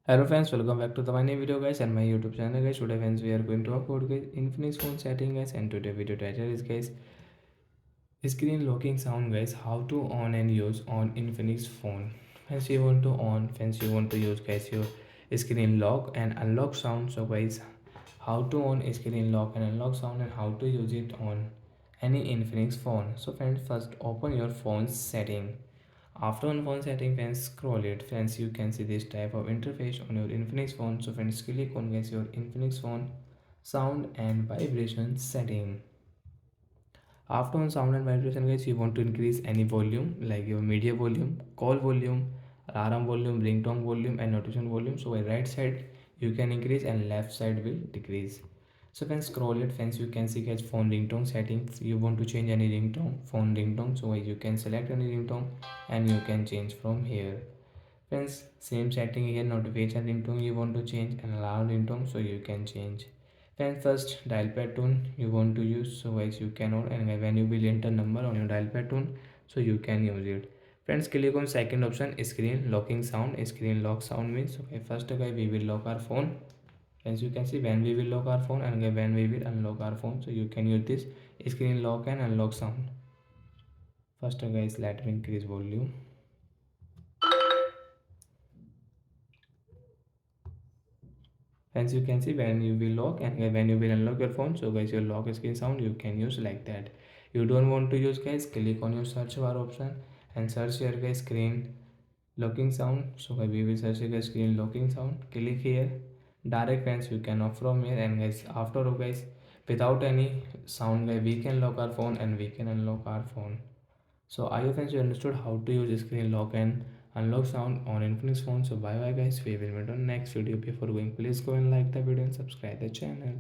Hello friends, welcome back to the my new video guys and my YouTube channel guys. Today friends we are going to talk about guys Infinix phone setting guys, and today video title is guys screen locking sound guys, how to on and use on Infinix phone. Friends you want to on, friends you want to use guys your screen lock and unlock sound. So guys, how to on screen lock and unlock sound and how to use it on any Infinix phone. So friends, first open your phone's setting. After on phone setting, friends, scroll it. Friends, you can see this type of interface on your Infinix phone. So friends, click on guys your Infinix phone sound and vibration setting. After on sound and vibration guys, you want to increase any volume like your media volume, call volume, alarm volume, ringtone volume and notification volume. So by right side you can increase and left side will decrease. So when scroll it friends, you can see guys phone ringtone settings. You want to change any ringtone, phone ringtone, so you can select any ringtone and you can change from here. Friends, same setting here, notification ringtone you want to change and alarm ringtone, so you can change. Friends, first dial pad tone you want to use, so guys you cannot, and when you will enter number on your dial pad tone, so you can use it. Friends, click on second option, screen locking sound. Screen lock sound means okay, first guys we will lock our phone. As you can see, when we will lock our phone and when we will unlock our phone, so you can use this screen lock and unlock sound. First guys, let me increase volume. As you can see, when you will lock and when you will unlock your phone, so guys your lock screen sound you can use like that. You don't want to use guys, click on your search bar option and search here guys screen locking sound. So guys we will search here guys screen locking sound. Click here, direct fans you can off from here, and guys after guys without any sound guys we can lock our phone and we can unlock our phone. So I hope friends you understood how to use screen lock and unlock sound on Infinix phone. So bye bye guys, we will meet on next video. Before going, please go and like the video and subscribe the channel.